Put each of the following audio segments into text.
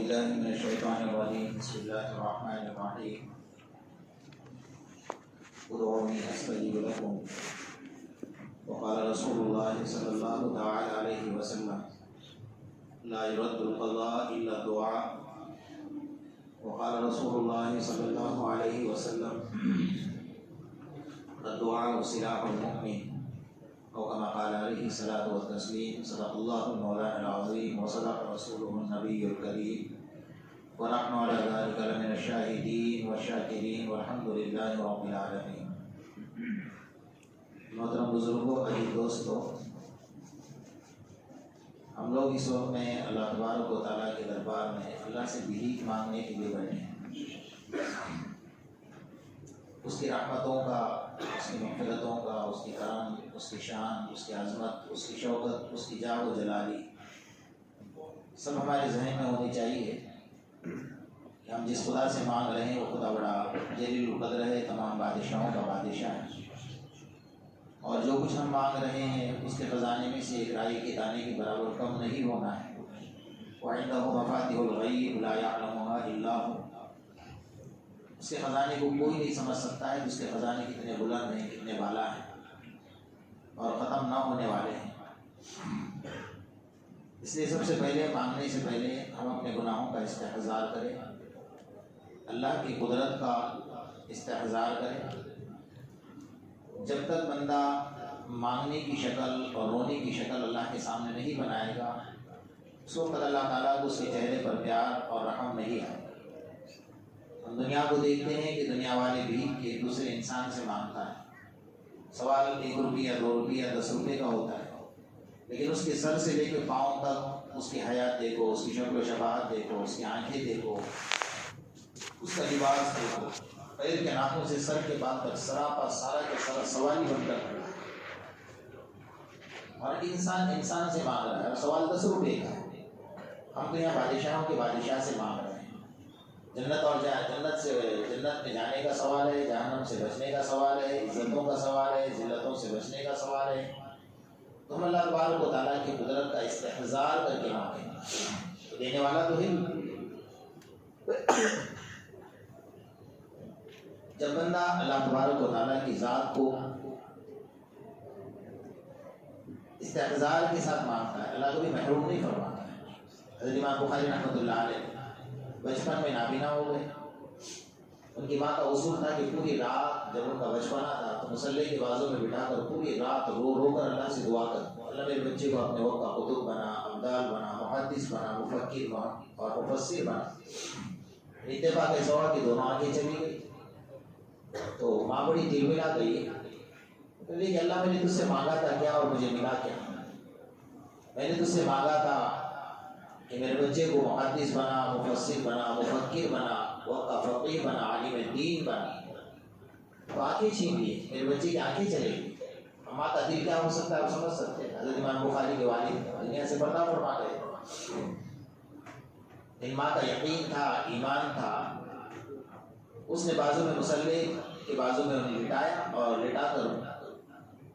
بالله من الشيطان الرجيم بسم الله الرحمن الرحيم ادعوني استجب لكم وقال رسول الله صلى الله تعالى عليه وسلم لا يرد القضاء الا الدعاء وقال رسول الله صلى الله عليه وسلم الدعاء سلاح المؤمن او كما قال عليه الصلاة والتسليم صدق الله المولانا العظيم وصدق رسوله النبي الكريم ونحن على ذلك لمن الشاهدين والشاكرين والحمد لله رب العالمين۔ محترم بزرگوں، عزیز دوستوں، ہم لوگ اس وقت میں اللہ تبارک و تعالیٰ کے دربار میں اللہ سے بھیک مانگنے کے لیے بیٹھے ہیں، اس کی رحمتوں کا، اس کی مغفرتوں کا، اس کی کرم، اس کی شان، اس کی عظمت، اس کی شوکت، اس کی جاہ و جلالی سب ہمارے ذہن میں ہونی چاہیے کہ ہم جس خدا سے مانگ رہے ہیں وہ خدا بڑا جلیل القدر ہے، تمام بادشاہوں کا بادشاہ ہے، اور جو کچھ ہم مانگ رہے ہیں اس کے خزانے میں سے ایک رائی کے دانے کے برابر کم نہیں ہونا ہے۔ وَعِندَهُ مَفَاتِحُ الْغَيْبِ لَا يَعْلَمُهَا إِلَّا هُوَ، اس کے خزانے کو کوئی نہیں سمجھ سکتا ہے، جس کے خزانے کتنے بلند ہیں، کتنے بالا ہیں اور ختم نہ ہونے والے ہیں۔ اس لیے سب سے پہلے مانگنے سے پہلے ہم اپنے گناہوں کا استحضار کریں، اللہ کی قدرت کا استحضار کریں۔ جب تک بندہ مانگنے کی شکل اور رونے کی شکل اللہ کے سامنے نہیں بنائے گا، اس وقت اللہ تعالیٰ کو اس کے چہرے پر پیار اور رحم نہیں آئے۔ ہم دنیا کو دیکھتے ہیں کہ دنیا والے بھی ایک دوسرے انسان سے مانگتا ہے، سوال 1 روپیہ 2 روپیہ 10 روپے کا ہوتا ہے، لیکن اس کے سر سے لے کے پاؤں تک اس کی حیات دیکھو، اس کی شکل و شباہت دیکھو، اس کی آنکھیں دیکھو، اس کا لباس دیکھو، پیر کے ناخنوں سے سر کے بعد تک سراپا سارا کا سارا سوالی بن کر کھڑا ہے، اور انسان سے مانگ رہا ہے، اور سوال 10 روپے کا ہے۔ ہم تو یہاں بادشاہوں کے بادشاہ سے مانگ رہے ہیں، جنت میں جانے کا سوال ہے، جہنم سے بچنے کا سوال ہے، عزتوں کا سوال ہے، ذلتوں سے بچنے کا سوال ہے۔ تو ہم اللہ تبارک و تعالیٰ کی قدرت کا استحضار کر کے مانگیں، دینے والا تو ہے۔ جب بندہ اللہ تبارک و تعالیٰ کی ذات کو استحضار کے ساتھ مانگتا ہے، اللہ کبھی محروم نہیں فرماتا ہے۔ حضرت امام بخاری رحمۃ اللہ علیہ بچپن میں نابینا ہو گئے، ان کی ماں کا اصول تھا کہ پوری رات جب ان کا بچپنا تھا تو مصلی کے بازو میں بٹھا کر پوری رات رو رو کر اللہ سے دعا کر، اللہ میرے بچے کو اپنے وقت کا قطب بنا، ابدال بنا، محدث بنا، مفکر بنا اور مفسر بنا۔ اتفاق ایسا ہوا کہ دونوں آنکھیں چلی گئی، تو ماں بڑی تلملا گئی، کہ اللہ میں نے تجھ سے مانگا تھا کیا اور مجھے ملا کیا؟ میں نے تجھ سے مانگا تھا کہ میرے بچے کو محدث بنا، مفسر بنا، مفکر بنا، وقت کا فقیہ بنا، عالم دین بنا، تو آنکھیں چھین لی، میرے بچے کی آنکھیں چلے گئی۔ ماں کا دل کیا ہو سکتا ہے آپ سمجھ سکتے ہیں۔ حضرت امام بخاری کے والد دنیا سے پردہ فرما گئے، ان ماں کا یقین تھا، ایمان تھا، اس نے بازو میں مصلی کے بازو میں انہیں لٹایا اور لٹا کر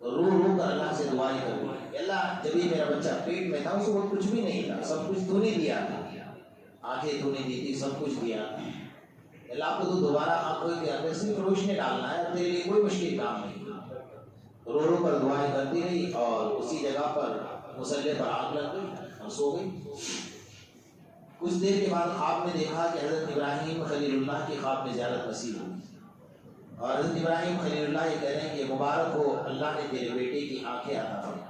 رو رو کر اللہ سے دعائیں کر دی، اللہ جب یہ میرا بچہ پیٹ میں تھا اس وقت کچھ بھی نہیں تھا، سب کچھ تو نے دیا تھا، آنکھیں تو نے دی تھی، سب کچھ دیا تھا، اللہ آپ کو تو دوبارہ آنکھوں کے اندر صرف روشنی ڈالنا ہے، تیرے لیے کوئی مشکل کام نہیں۔ رو رو کر دعائیں کرتی رہی اور اسی جگہ پر مصلی پر آگ لگ گئی اور سو گئی۔ کچھ دیر کے بعد خواب میں دیکھا کہ حضرت ابراہیم خلیل اللہ کی خواب میں زیارت نصیب ہوئی، اور حضرت ابراہیم خلیل اللہ یہ کہہ رہے ہیں کہ مبارک ہو اللہ نے تیرے بیٹے کی آنکھیں عطا فرمائی۔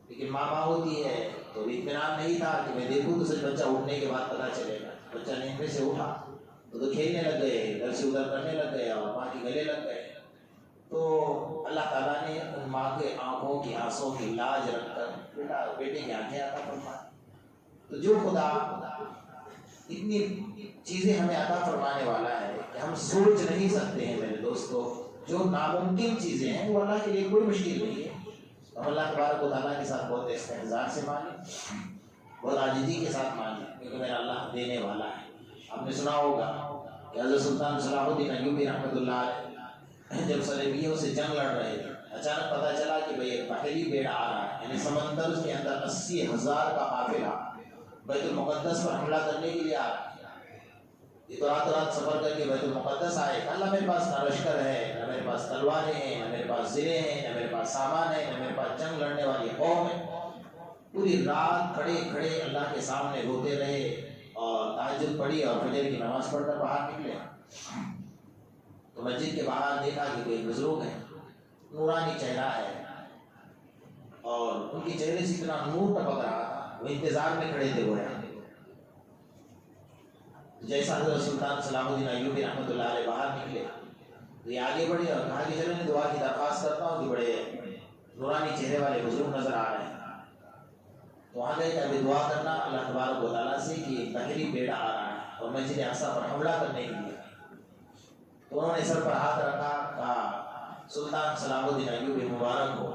لیکن ماں ہوتی ہے تو اطمینان نہیں تھا کہ میں دیکھوں تو صرف بچہ اٹھنے کے بعد پتہ چلے گا۔ بچہ نیند میں سے اٹھا تو کھیلنے لگ گئے، ادھر سے ادھر کرنے لگ گئے اور ماں کے گلے لگ گئے۔ تو اللہ تعالیٰ نے ان ماں کے آنکھوں کی آنسوں کی لاج رکھ کر بیٹے کی آنکھیں عطا فرمائی۔ تو جو خدا اتنی چیزیں ہمیں عطا فرمانے والا ہے کہ ہم سوچ نہیں سکتے ہیں میرے دوستو، جو ناممکن چیزیں ہیں وہ اللہ کے لیے کوئی مشکل نہیں ہے۔ ہم اللہ تبارک و تعالیٰ کے ساتھ بہت استحضار سے مانگیں، بہت عاجزی کے ساتھ مانگیں، کیونکہ میرا اللہ دینے والا ہے۔ آپ نے سنا ہوگا کہ حضرت سلطان صلاح الدین ایوبی رحمۃ اللہ علیہ جب صلیبیوں سے جنگ لڑ رہے تھے، اچانک پتہ چلا کہ بھئی ایک بحری بیڑا آ رہا ہے، یعنی سمندر کے اندر 80,000 کا قافلہ بیت المقدس پر حملہ کرنے کے لیے آ رہا ہے، یہ تو رات رات سفر کر کے بیت المقدس آئے، اللہ میرے پاس نہ لشکر ہے، نہ میرے پاس تلواریں ہیں، نہ میرے پاس زرے ہیں، نہ میرے پاس سامان ہے، نہ میرے پاس جنگ لڑنے والی قوم ہے۔ پوری رات کھڑے کھڑے اللہ کے سامنے روتے رہے اور تہجد پڑھی اور فجر کی نماز پڑھ کر باہر نکلے تو مسجد کے باہر دیکھا کہ کوئی بزرگ ہے، نورانی چہرہ ہے اور ان کے چہرے سے اتنا نور ٹپک رہا تھا، وہ انتظار میں کھڑے تھے گویا۔ جیسا حضرت سلطان صلاح الدین ایوبی رحمۃ اللہ علیہ باہر نکلے تو یہ آگے بڑھے اور کہا کہ چلو میں دعا کی درخواست کرتا ہوں کہ بڑے نورانی چہرے والے بزرگ نظر آ رہے ہیں۔ تو وہاں گئے کہ ابھی دعا کرنا اللہ تبارک و تعالیٰ سے کہ بحری بیڑا آ رہا ہے اور مسجد اقصیٰ پر حملہ کرنے کے لیے۔ تو انہوں نے سر پر ہاتھ رکھا، کہا سلطان صلاح الدین ایوبی مبارک ہو،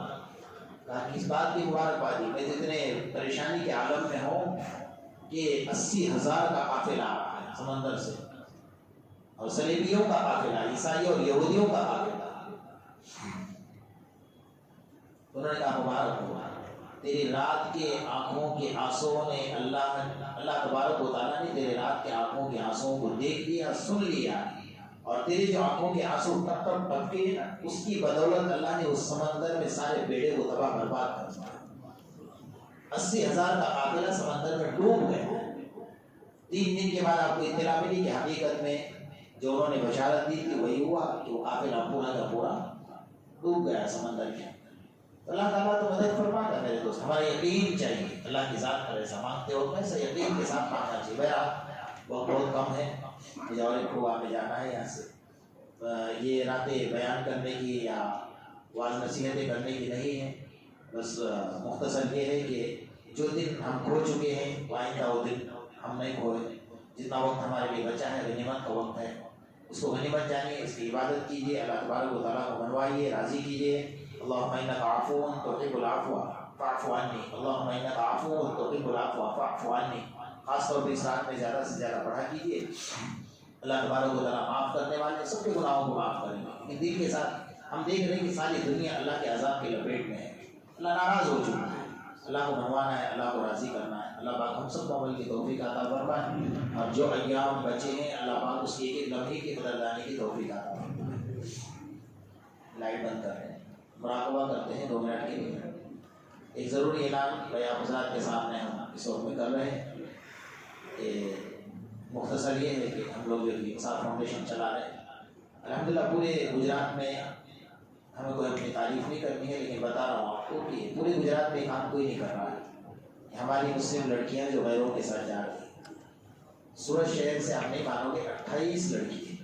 کہا کس بات کی مبارکبادی، میں جتنے پریشانی کے عالم میں ہوں کہ 80,000 کا قافلہ آ رہا ہے سمندر سے اور صلیبیوں کا قافلہ، عیسائیوں اور یہودیوں کا قافلہ۔ انہوں نے کہا مبارک ہو، تیری رات کے آنکھوں کے آنسوں نے اللہ تبارک و تعالیٰ نے تیرے رات کے آنکھوں کے آنسوں کو دیکھ لیا، سن لیا، اور تیری جو آنکھوں کے آنسو ٹپ ٹپ ٹپکے نا، اس کی بدولت اللہ نے اس سمندر میں سارے بیڑے کو تباہ برباد کر دیا۔ 80,000 کا قافلہ سمندر میں ڈوب گیا۔ 3 دن کے بعد آپ کو اطلاع ملی کہ حقیقت میں جو انہوں نے بشارت دی تھی وہی ہوا کہ وہ قافلہ پورا کا پورا ڈوب گیا سمندر کے۔ اللہ تعالیٰ تو مدد فرماتا ہے میرے دوست، ہمارا یقین چاہیے اللہ کی ذات پر، ایسا مانگتے ہو ایسا یقین کے ساتھ مانگنا چاہیے۔ بہرحال بہت کم ہے، مجھے اور ایک پروگرام میں جانا ہے یہاں سے۔ یہ راتیں بیان کرنے کی یا واعظ نصیحتیں کرنے کی نہیں ہے، بس مختصر یہ ہے کہ جو دن ہم کھو چکے ہیں وہ آئندہ وہ دن ہم نہیں کھوئے۔ جتنا وقت ہمارے لیے بچا ہے غنیمت کا وقت ہے، اس کو غنیمت جانیے، اس کی عبادت کیجیے، اللہ تبارک و تعالیٰ کو منوائیے، راضی کیجیے۔ اللہم انک عفو تحب العفو فاعف عنی، اللہم انک عفو تحب العفو فاعف عنی۔ خاص طور پہ اس رات میں زیادہ سے زیادہ پڑھا کیجیے، اللہ تبارک و تعالیٰ معاف کرنے والے، سب کے گناہوں کو معاف کریں گے۔ لیکن دل کے ساتھ ہم دیکھ رہے ہیں کہ ساری دنیا اللہ کے عذاب کے لپیٹ میں ہے، اللہ ناراض ہو چکا ہے، اللہ کو منوانا ہے، اللہ کو راضی کرنا ہے۔ اللہ پاک ہم سب کو عمل کی توفیق عطا فرمائے، اور جو ایام بچے ہیں اللہ پاک اس کی ایک ایک لمحے کی قدردانی کی توفیق عطا فرمائے۔ لائٹ بند کر رہے ہیں، مراقبہ کرتے ہیں 2 منٹ کے لیے۔ ایک ضروری اعلان بھائی آپ حضرات کے سامنے ہم اس وقت میں کر رہے ہیں کہ مختصر یہ ہے کہ ہم لوگ جو انصاف فاؤنڈیشن چلا رہے ہیں، الحمدللہ پورے گجرات میں، ہمیں کوئی اپنی تعریف نہیں کرنی ہے لیکن بتا رہا ہوں آپ کو کہ پورے گجرات میں کام کوئی نہیں کر رہا ہے۔ ہماری مسلم لڑکیاں جو غیروں کے ساتھ جا رہی ہیں، سورت شہر سے آپ نہیں مانو گے 28 لڑکی ہیں،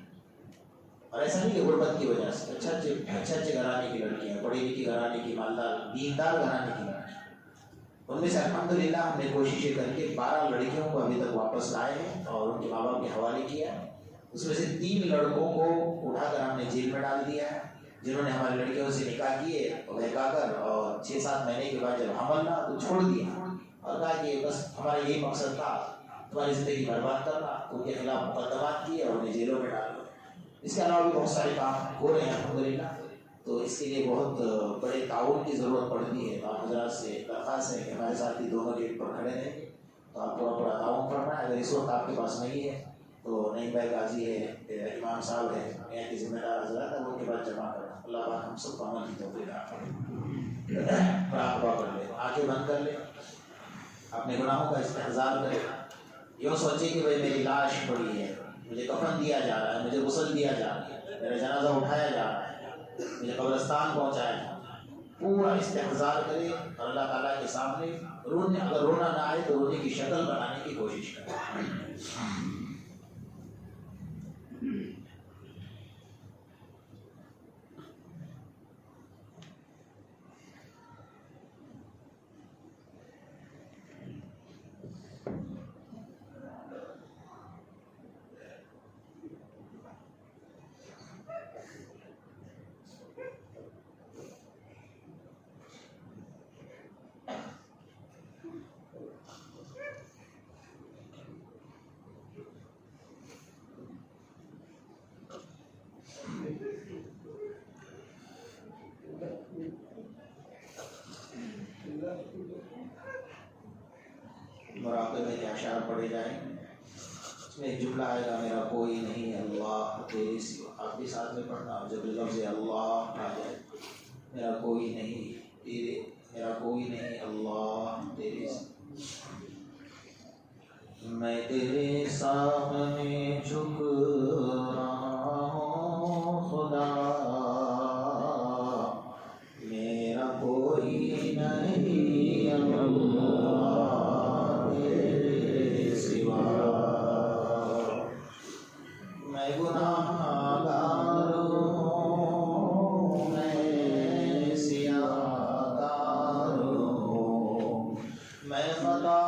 اور ایسا نہیں کہ غربت کی وجہ سے، اچھے گھرانے کی لڑکیاں، پڑھی لکھی گھرانے کی، مالدار دیندار گھرانے کی لڑکیاں، ان میں سے الحمدللہ ہم نے کوششیں کر کے 12 لڑکیوں کو ابھی تک واپس لائے ہیں اور ان کے ماں باپ کے حوالے کیا ہے۔ اس میں سے 3 لڑکوں کو اٹھا کر ہم نے جیل میں ڈال دیا ہے، جنہوں نے ہماری لڑکیوں سے نکاح کیے اور بہکا کر، اور 6-7 مہینے کے بعد جب حمل نہ تو چھوڑ دیا اور کہا کہ بس ہمارا یہی مقصد تھا تمہاری زندگی برباد کرنا، ان کے خلاف مقدمات کیے اور انہیں جیلوں میں ڈال دیا۔ اس کے علاوہ بھی بہت سارے کام ہو رہے ہیں الحمدللہ، تو اس کے لیے بہت بڑے تعاون کی ضرورت پڑتی ہے۔ آپ حضرات سے درخواست ہے کہ ہمارے ساتھی دونوں گیٹ پر کھڑے رہیں گے تو آپ پورا تعاون کرنا ہے۔ اگر اس وقت آپ کے پاس نہیں ہے تو نئی بھائی قاضی ہے، امام صاحب ہے، یہاں کے ذمہ دار حضرات ہیں، ان کے بعد جمع کرنا۔ اللہ پاک ہم سب کو عمل کی توفیق عطا فرمائے۔ مراقبہ کر لیں، آنکھیں بند کر لیں، اپنے گناہوں کا استحضار کریں، یوں سوچیں کہ بھائی میری لاش پڑی ہے، مجھے کفن دیا جا رہا ہے، مجھے غسل دیا جا رہا ہے، میرا جنازہ اٹھایا جا رہا ہے، مجھے قبرستان پہنچایا جا رہا ہے۔ پورا استحضار کریں اور اللہ تعالیٰ کے سامنے رونے، اگر رونا نہ آئے تو رونے کی شکل بنانے کی کوشش کریں۔ واقعے میں اشعار پڑھے جائیں. اس میں ایک جملہ آئے گا میرا کوئی نہیں اللہ تیرے سوا. آپ بھی ساتھ میں پڑھنا. جب لفظ اللہ آ جائے میرا کوئی نہیں تیرے میرا کوئی نہیں اللہ تیرے سوا. میں تیرے سامنے جھک رہا ہوں خدا میرا کوئی نہیں اللہ تیرے سوا. میں گناہگار ہوں میں سیاہکار ہوں میں خطا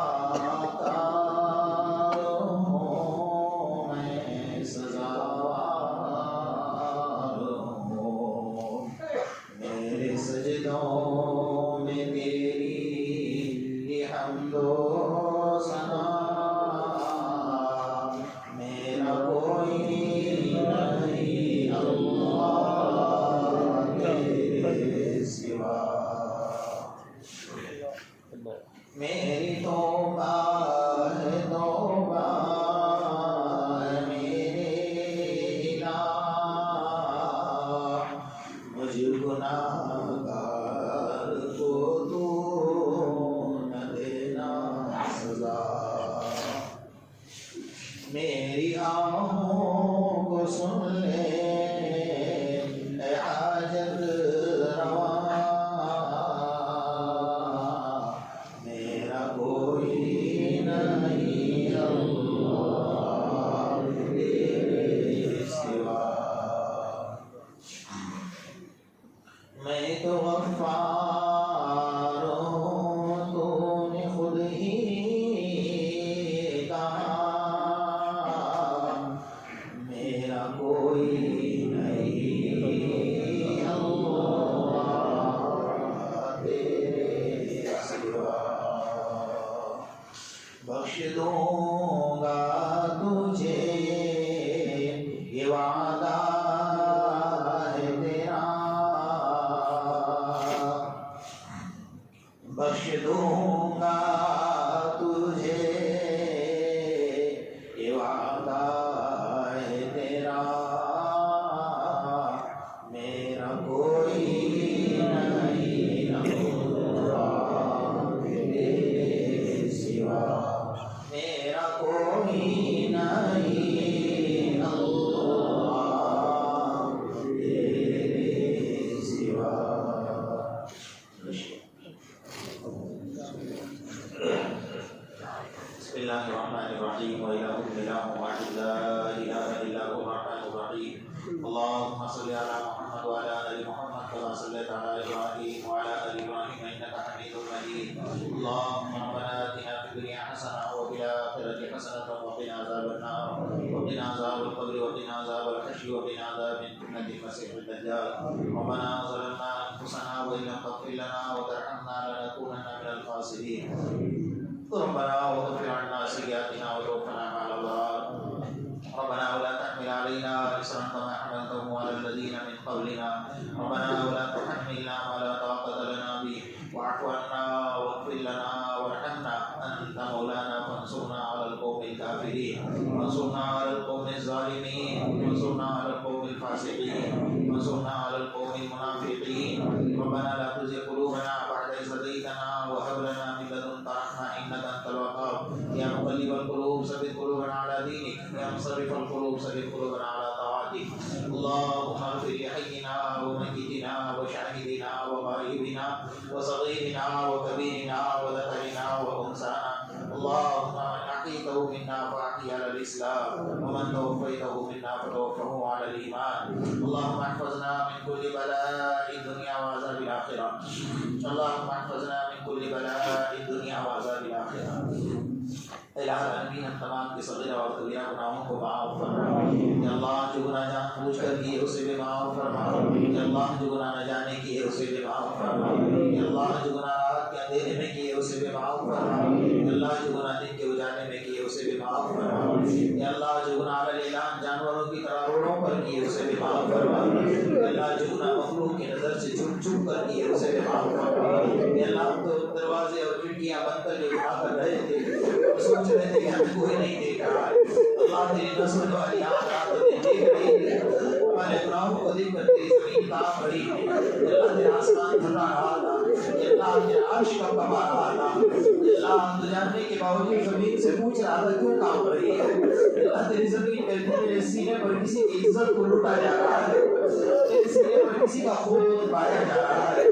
میری توبہ ہے توبہ میرے الہ مجھ گناہگار کو تو نہ دینا سزا. میری آہوں کو سن لے اے حاجت روا بخش دوں گا تجھے یہ وعدہ ہے تیرا بخش دوں گا تجھے یہ وعدہ ہے تیرا میرا کوئی نہیں اللہ تیرے سوا میرا کوئی نہیں اللہ تیرے سوا. بسم اللہ الرحمن الرحیم وإلہکم الہ واحد لا الہ الا هو الرحمن الرحیم. اللهم صل على محمد وعلى آل محمد كما صليت على إبراهيم وعلى آل إبراهيم إنك حميد مجيد. اللهم ربنا آتنا في الدنيا حسنة وفي الآخرة حسنة وقنا عذاب النار وقنا عذاب القبر وقنا عذاب الحشر وقنا عذاب فتنة المسيح الدجال. ربنا ظلمنا أنفسنا وإن لم تغفر لنا وترحمنا لنكونن من الخاسرين. ربنا واغفر عنا سيئاتنا وتوفنا مع الأبرار. ربنا ولا تحمل علينا إصرا كما حملته على الذين من قبلنا. ربنا ولا تحملنا ما لا طاقة لنا به واعف عنا واغفر لنا وارحمنا أنت مولانا فانصرنا على القوم الكافرين وانصرنا على القوم الظالمين وانصرنا على القوم الفاسقين وانصرنا على القوم المنافقين. ربنا لا تزغ قلوبنا بعد إذ هديتنا وهب لنا من لدنك رحمة إنك أنت الوهاب. يا مقلب القلوب ثبت قلوبنا على دينك يا مصرف القلوب ثبت قلوبنا على طاعتك. اللهم اغفر لحينا وميتنا وشاهدنا وغائبنا وصغيرنا وكبيرنا وذكرنا وأنثانا. اللهم من أحييته منا فأحيه على الإسلام ومن توفيته منا فتوفه على الإيمان. اللهم احفظنا من كل بلاء الدنيا وعذاب الآخرة. اللهم احفظنا من كل بلاء الدنيا وعذاب الآخرة. الہ العالمین ہم تمام کے صغیرہ اور کبیرہ گناہوں کو معاف فرما. یا اللہ جو گناہ جان بوجھ کر کیے اسے بھی معاف فرما. یا اللہ جو گناہ نہ جانے کیے اسے بھی معاف فرما. یا اللہ جو گناہ رات کے اندھیرے میں کیے اسے بھی معاف فرما. یا اللہ جو گناہ دن کے اجالے میں کیے اسے بھی معاف فرما. یا اللہ جو گناہ اعلان جانوروں کی طرح روڈوں پر کیے اسے بھی معاف فرما. یا اللہ جو گناہ مخلوق کی نظر سے چھپ چھپ کر کیے اسے بھی معاف فرما. یا اللہ تو دروازے اور کھڑکیاں بند کر کے گناہ کر رہے تھے ہمیں کوئی نہیں دیکھ رہا ہے. اللہ تیری نصرت والی آیات ہمیں دیکھ رہی ہے. ہمارے گناہوں کو دیکھ کر تیری زمین کانپ رہی ہے. اللہ تیرا آسمان تھرا رہا تھا. اللہ تیرا عرش کانپا رہا تھا. اللہ تو جاننے کے باوجود زمین سے پوچھ رہا تھا کیوں کانپ رہی ہے. اللہ تیری زمین میرے سینے پر کسی کی عزت کو لوٹا جا رہا ہے. تیرے سینے پر کسی کا خون پایا جا رہا ہے.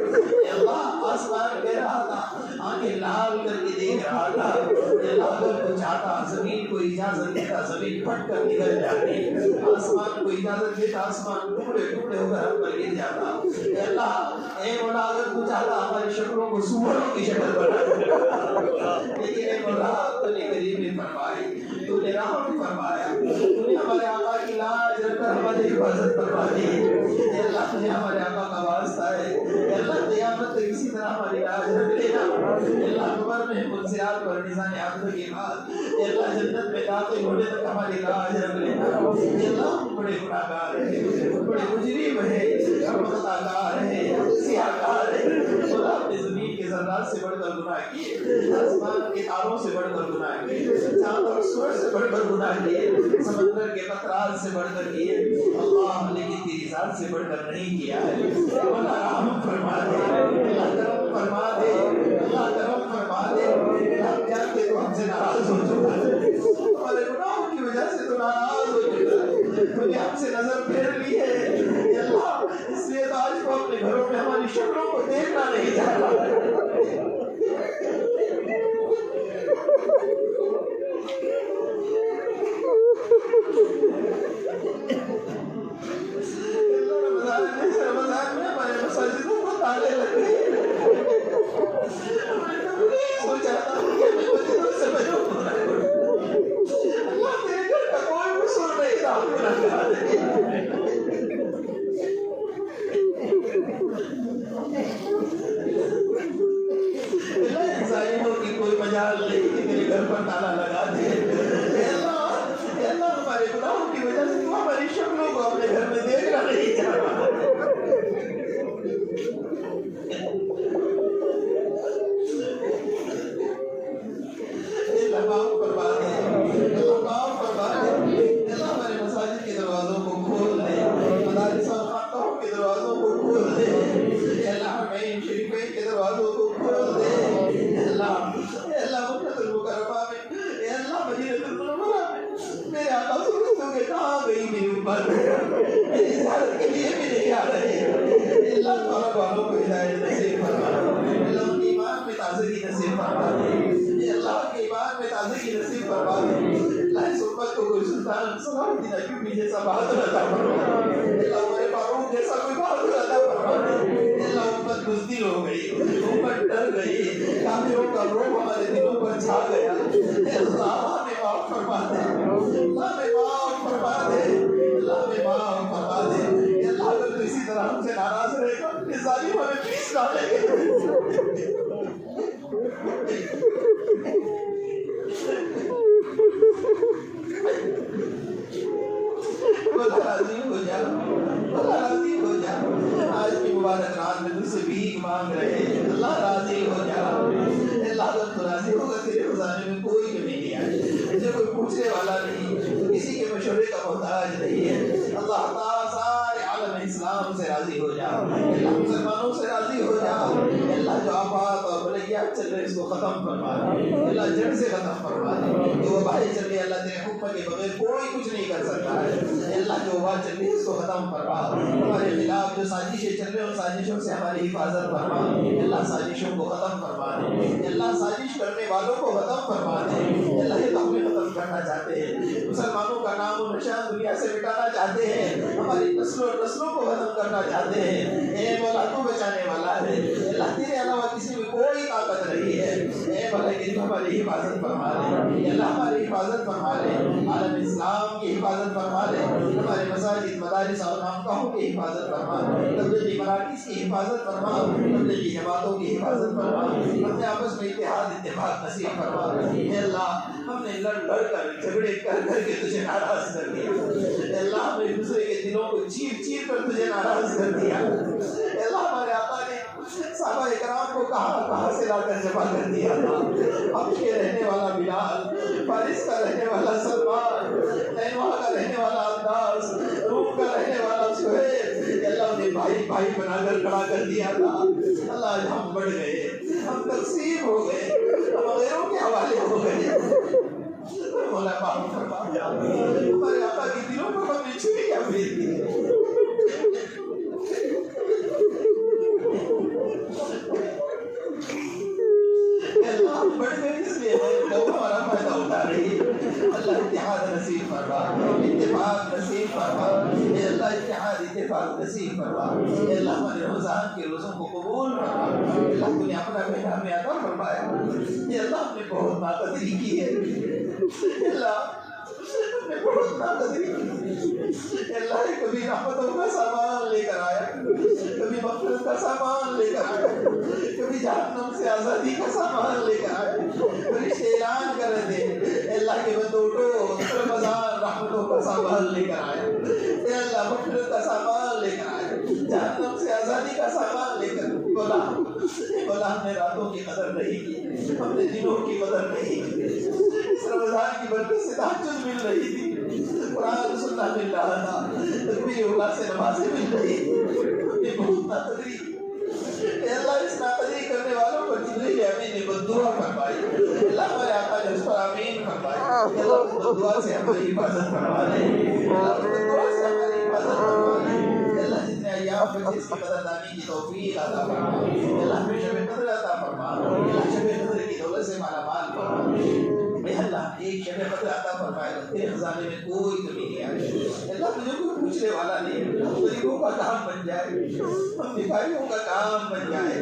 اللہ آسمان کہہ رہا تھا, آنکھیں لال کر کے دیکھ رہا تھا. اللہ کو چاہتا زمین کو اجازت دیتا زمین پھٹ کر نکل جاتی. آسمان کو اجازت دیتا آسمان ٹکڑے ٹکڑے ہو کر ہم پر گر جاتا. اللہ اے مولا اگر تو چاہتا ہماری شکلوں کو سوروں کی شکل بنا دیتا, لیکن اے مولا تو نے قریبی فرمائی, تو نے رحم فرمایا, تو نے ہمارے آقا کی لاج رکھ کر ہماری حفاظت فرما دی. اے اللہ تجھے ہمارے آقا کا واسطہ ہے. اے اللہ قیامت تک اسی طرح ہماری لاج رکھ لینا. اے اللہ قبر میں منصرات پر نشان عقل کے بعد اے اللہ جنت میں داخل ہونے تک ہماری لاج رکھ لینا. اے اللہ ہم بڑے گناہگار ہیں, بڑے مجرم ہیں, ہم خطاکار ہیں, سیاہکار ہیں. خدا اپنے زمین کے ذرات سے بڑھ کر گناہ کیے, آسمان کے تاروں سے بڑھ کر گناہ کیے, چاند اور سورج سے بڑھ کر گناہ کیے, سمندر کے قطرات سے بڑھ کر کیے. اللہ لیکن تیری ذات سے بڑھ کر نہیں کیا ہے. اللہ رحم فرما دے, اللہ کرم فرما دے, اللہ کرم فرما دے. ہم جانتے تو ہم سے ناراض ہو چکا ہے, ہمارے گناہوں کی وجہ سے تو ناراض ہو چکا ہے, تو نے ہم سے نظر پھیر لی ہے. اللہ اس لیے آج کو اپنے گھروں میں ہماری شکلوں کو دیکھنا نہیں چاہتا. رمضان میں ہمارے مساجدوں کو تالے لگ گئے. سوچا تھا کہ میں مسجدوں سے محروم ہونا پڑا. اللہ تیرے گھر کا کوئی قصور نہیں تھا, ظالموں کی کوئی مجال نہیں کہ میرے گھر پر تالا لگا دے. اللہ ہمارے گناہوں کی وجہ سے تو ہماری شکلوں کو اپنے گھر میں دیکھنا نہیں چاہتا. اللہ معاف فرما دے, اللہ معاف فرما دے. اللہ ہمارے مساجد کے دروازوں کو کھول دے, مدارس اور خانقاہوں کے دروازوں کو کھول دے. اللہ ہمیں شریفین کے دروازوں کو کھول دے. اللہ مکہ المکرمہ میں, اے اللہ مدینہ المنورہ میں میرے آقا سنتوں کے کہاں گئی میری امت, میری زیارت کے لیے بھی نہیں آ رہے. اللہ تعالیٰ والوں کو ہدایت نصیب فرما, اللہ ان کے ایمان میں تازگی نصیب فرما دے. اللہ کے ایمان میں تازگی نصیب فرما دے. اللہ اس امت کو کوئی سلطان صلاح الدین ایوبی جیسا بہادر عطا فرما دے. اللہ عمر فاروق جیسا کوئی بہادر عطا فرما دے. اللہ امت بزدل ہو گئی, امت ڈر گئی, کافروں کا روح ہمارے دلوں پر چھا گیا. اللہ ہمیں معاف فرما دے, اللہ ہمیں معاف فرما دے, اللہ ہمیں معاف فرما دے. اللہ اگر تو اسی طرح ہم سے ناراض رہے گا یہ ظالم ہمیں پیس ڈالیں گے. راضی ہو جا, راضی ہو جا. آج کی مبارک رات میں تجھ سے بھیک مانگ رہے ہیں, اللہ راضی ہو جا. اللہ تو راضی ہوگا, تیرے خزانے میں کوئی کمی نہیں آئی, مجھے کوئی پوچھنے والا نہیں, کسی کے مشورے کا محتاج نہیں ہے. اللہ تعالیٰ سارے عالم اسلام سے راضی ہو جا, اللہ مسلمانوں سے راضی ہو جا. اللہ جو آفات اور بلیات چل رہے اس کو ختم فرما دے, اللہ جڑ سے ختم فرما دے. جو وبائیں چل رہی ہے اللہ تیرے حکم کے بغیر کوئی کچھ نہیں کر سکتا ہے. اللہ جو وبا چل رہی ہے اس کو ختم فرما. ہمارے خلاف جو سازشیں چل رہی ہیں ان سازشوں سے ہماری حفاظت فرما. اللہ سازشوں کو ختم فرما دے, اللہ سازش کرنے والوں کو ختم فرما دے. اللہ یہ تو ہمیں ختم کرنا چاہتے ہیں, مسلمانوں کا نام و نشان دنیا سے مٹانا چاہتے ہیں, ہماری نسلوں کو ختم کرنا چاہتے ہیں. اے مولا تو بچانے والا ہے, اللہ تیرے علاوہ کسی میں کوئی طاقت نہیں ہے. اے مولا کہ ہماری حفاظت فرما لے, اللہ ہماری حفاظت فرما لے, عالم اسلام کی حفاظت فرما لے, ہمارے مساجد مدارس اور خانقاہوں کی حفاظت فرما, تبلیغی مراکز کی حفاظت فرما, تبلیغی جماعتوں کی حفاظت فرما, اپنے آپس میں اتحاد اتفاق نصیب فرما. اے اللہ ہم نے لڑ کر جھگڑے کر کے تجھے ناراض کر دیا. اے اللہ ہم نے دوسرے کے دلوں کو چیر کر تجھے ناراض کر دیا. اے اللہ ہمارے آقا نے صحابہ اکرام کو کہاں سے لا کر جمع کر دیا تھا. حبش کے رہنے والا بلال، فارس کا رہنے والا سلمان، نینوا کا رہنے والا عباس، روم کا رہنے والا سہیل، اللہ نے بھائی بھائی بنا کر کھڑا کر دیا تھا. اللہ ہم بڑھ گئے، ہم تقسیم ہو گئے، ہم غیروں کے حوالے ہو گئے. مولا معاف فرما، ہمارے آقا کی دلوں پر ہم نے چھریاں پھیر دی. اللہ ہم بڑھ گئے اس لیے لوگ ہمارا فائدہ اٹھا رہی ہے. اللہ اتحاد نصیب فرما، اتفاق نصیب فرما. اے اللہ اتحاد اتفاق نصیب فرما. اے اللہ ہمارے رمضان کے روزوں کو قبول فرما. اللہ تو نے اپنا بیٹا ہمیں عطا فرمایا. اے اللہ ہم نے بہت ناقدری کی ہے. اے اللہ ہم نے بہت ناقدری کی. اے اللہ کبھی رحمتوں کا سامان لے کر آیا، کبھی مغفرت کا سامان لے کر آیا، کبھی جہنم سے آزادی کا سامان لے کر آئے. فرشتے اعلان کر رہے تھے اے اللہ کے بندو اٹھو، رمضان رحمتوں کا سامان لے کر آیا. اے اللہ مغفرت کا سامان لے کر آیا، جہنم سے آزادی کا سامان لے کر. بولا ہم نے راتوں کی قدر نہیں کی، ہم نے دنوں کی قدر نہیں کی. اس رمضان کی برکت سے تہجد مل رہی تھی، قرآن سننا مل رہا تھا، تکبیر اولیٰ سے نمازیں مل رہی تھی. ہم نے بہت ناقدری کی. اے اللہ اس ناقدری کرنے والوں پر جبریل امین نے بددعا فرمائی. اللہ ہمارے آقا نے اس پر آمین فرمائی. اے اللہ بددعا سے ہماری حفاظت فرما لے. اللہ بددعا سے ہماری حفاظت فرما لے. اللہ جتنے ایام بچے اس کی قدردانی کی توفیق عطا فرما. اللہ ہمیں شب قدر عطا فرما. اللہ شب قدر کی دولت سے مالا مال فرما. اے اللہ ایک شب قدر عطا فرمائے، تیرے خزانے میں کوئی کمی نہیں آئے. اللہ تجھے کوئی پوچھنے والا نہیں، غریبوں کا کام بن جائے، ہم بھکاریوں کا کام بن جائے.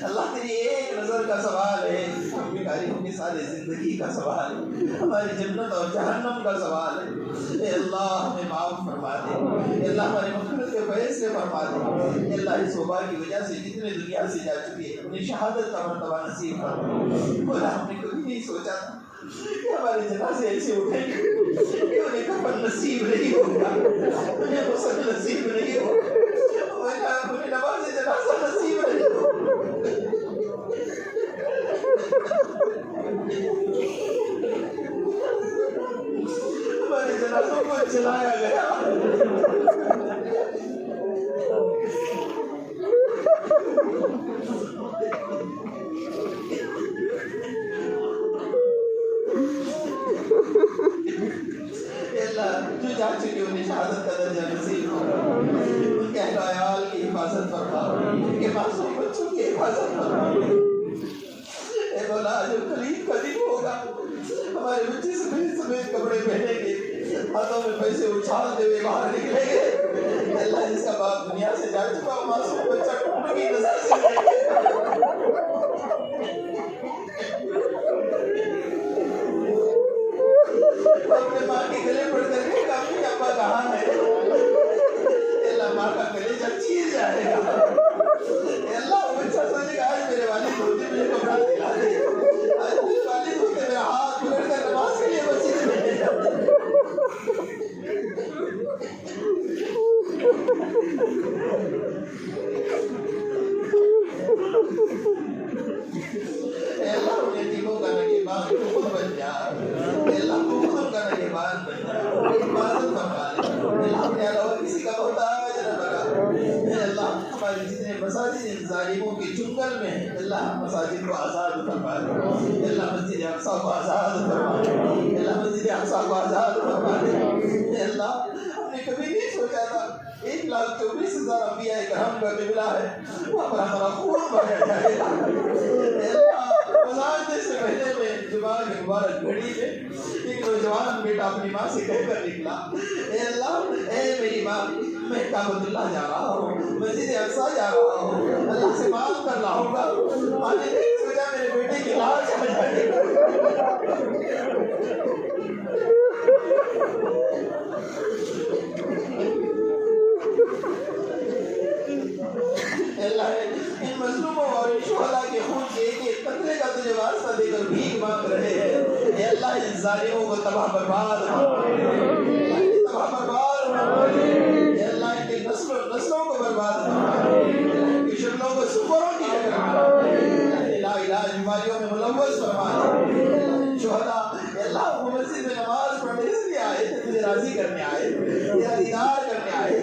اللہ تیری ایک نظر کا سوال ہے، ہم بھکاریوں کی ساری زندگی کا سوال ہے، ہماری جنت اور جہنم کا سوال ہے. اے اللہ ہمیں معاف فرما دے. اے اللہ ہمارے مغفرت کے فیض سے فرما دے. اے اللہ اس وبا کی وجہ سے جتنے دنیا سے جا چکے ہیں انہیں شہادت کا مرتبہ نصیب فرما. بولا ہم نے کبھی نہیں سوچا تھا کہ ہمارے جنازے ایسے اٹھیں گے کہ انہیں کفن نصیب نہیں ہوگا، انہیں غسل نصیب نہیں ہوگا، انہیں نماز جنازہ نصیب نہیں ہوگا. ہمارے جنازوں کو جلایا گیا. جو جا چکے انہیں شہادت کا درجہ نصیب فرما. ان کے اہل و عیال کی حفاظت فرما، ان کے معصوم بچوں کی حفاظت فرما. اے مولا جو قریب کا دن ہوگا ہمارے بچے سفید سفید کپڑے پہنیں گے، ہاتھوں میں پیسے اچھالتے ہوئے باہر نکلیں گے. اللہ جس کا باپ دنیا سے جا چکا معصوم بچہ ٹوٹ کی نظر سے دیکھے. اپنے ماں کے گلے پڑ کر کے کافی ابا کہاں ہے. اللہ ماں کا کلیجہ چیر جائے گا. اللہ وہ بچہ سوچے گا آج میرے والد ہوتے مجھے کپڑا دلا دے، آج میرے والد ہوتے میرا ہاتھ پکڑ کر نماز کے لیے مسجد میں لے جاتے. اے اللہ ان یتیموں کا نگہبان تو خود بن جا. اے اللہ تو خود کا نگہبان بن جا، حفاظت فرما لے. اللہ اپنے علاوہ کسی کا محتاج نہ بنا. اے اللہ ہمارے جتنے مساجد ان ظالموں کے چنگل میں ہیں اللہ مساجد کو آزاد فرما دے. اے اللہ مسجد اقصیٰ کو آزاد فرما دے. اے اللہ مسجد اقصیٰ کو آزاد فرما دے. اے اللہ ہم نے کبھی نہیں سوچا تھا 1,24,000 انبیاء کرام کا قبلہ ہے، وہاں پر ہمارا خون بہہ جائے گا. اے اللہ رمضان سے پہلے میں جمعہ کی مبارک گھڑی میں ایک نوجوان بیٹا اپنی ماں سے کہہ کر نکلا اے اللہ اے میری ماں میں کعبۃ اللہ جا رہا ہوں، مسجد اقصیٰ جا رہا ہوں، اللہ سے مانگ کر لاؤں گا. ماں نے نہیں سوچا میرے بیٹے کی لاش آ جائے گا. اللہ ان مظلوموں اور ان شہداء کے خون کے ایک ایک قطرے کا تجھے واسطہ دے کر بھیک مانگ رہے ہیں. اے اللہ ان ظالموں کو تباہ برباد تباہ برباد. اے اللہ ان کے نسلوں کو برباد. ان کی شکلوں کو سپروں کی لا علاج بیماریوں میں ملوث فرما دے. شہداء اللہ وہ مسجد میں نماز پڑھنے اس لیے آئے تھے, تجھے راضی کرنے آئے, تیرا دیدار کرنے آئے.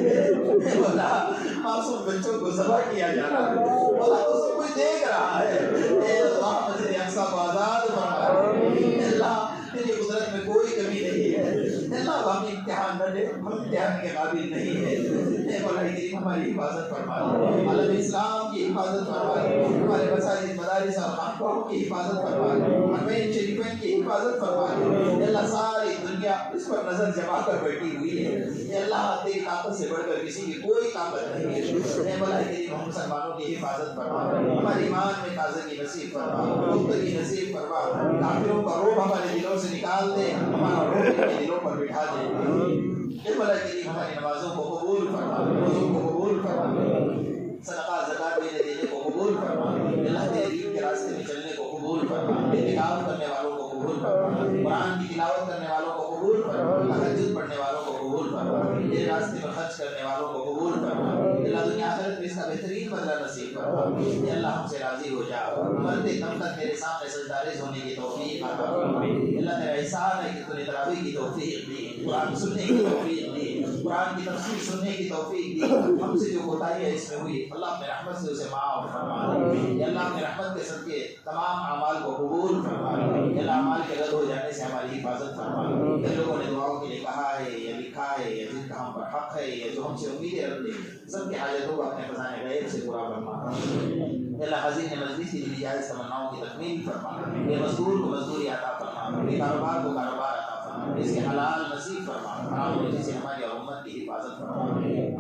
مولا معصوم بچوں کو ذبح کیا جا رہا ہے, مولا تو سب کچھ دیکھ رہا ہے. اے اللہ مسجد اقصیٰ کو آزاد فرما. اللہ تیری قدرت میں کوئی کمی نہیں ہے. اللہ ہم امتحان نہ دے, ہم امتحان کے قابل نہیں ہے. اے مولا کریم ہماری حفاظت فرما, عالم اسلام کی حفاظت فرما, ہمارے مساجد مدارس اور خانقاہوں کی حفاظت فرما, حرمین شریفین کی حفاظت فرما. اللہ ساری دنیا اس پر نظر جما کر بیٹھی ہوئی ہے. اے اللہ تیری طاقت سے بڑھ کر کسی کی کوئی طاقت نہیں ہے. اے مولا کریم ہم مسلمانوں کی حفاظت فرما, ہمارے ایمان میں تازگی نصیب فرما, پختگی نصیب فرما. کافروں کا روح ہمارے دلوں سے نکال دے, ہمارا روح ان کے دلوں پر بٹھا دے. اے مولا کریم ہماری نمازوں کو قبول فرما, روزوں کو قبول فرما, صدقہ زکات دینے کو قبول فرما. اللہ تیرے دین کے راستے میں چلنے کو قبول فرما, اعتکاف کرنے والوں کو قبول فرما, قرآن کی تلاوت کرنے والوں کو قبول فرما, تہجد پڑھنے والوں کو قبول فرما, تیرے راستے میں خرچ کرنے والوں کو قبول فرما. اللہ دنیا آخرت میں اس کا بہترین بدلہ نصیب فرما. اے اللہ ہم سے راضی ہو جا, مرتے دم تک تیرے سامنے سجدہ ہونے کی توفیق عطا فرما. اللہ تیرا احسان ہے کہ تو نے تراویح کی توفیق دی, قرآن سننے کی توفیق دی, قرآن کی تفسیر سننے کی توفیق دی. ہم سے جو کوتاہی ہے اس میں ہوئی, اللہ اپنے رحمت سے اسے معاف فرما. اے اللہ اپنے رحمت کے صدقے تمام اعمال کو قبول فرما. اے اللہ اعمال کے رد ہو جانے سے ہماری حفاظت فرما. جن لوگوں نے دعاؤں کے لیے کہا ہے یا لکھا ہے, یا جن کا ہم پر حق ہے, یا جو ہم سے امیدیں رکھتے ہیں, سب کی حاجتوں کو اپنے خزانے غیب سے پورا فرما. اے اللہ حزین مجلس کی دلی جائز تمناؤں کی تکمیل فرما. اے مزدور کو مزدوری عطا فرما, اے کاروبار کو کاروبار عطا فرما, اس کے حلال نصیب فرما. حرام روزی سے ہماری اور امت کی حفاظت فرما.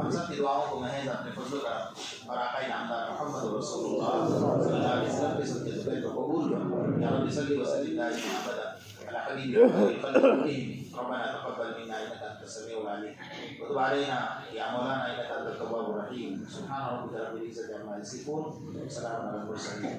ہم سب کی دعاؤں کو محض اپنے فضل و کرم اور آقا نامدار محمد رسول اللہ صلی اللہ علیہ وسلم کے صدقے زبیر کو قبول فرما. یا رب صلی وسلم دائما ابدا على حبيبك القلب الرحيم. ربنا تقبل منا انك انت السميع العليم وتب علينا يا مولانا انك انت التواب الرحيم. سبحان ربك رب العزه عما يصفون وسلام على المرسلين.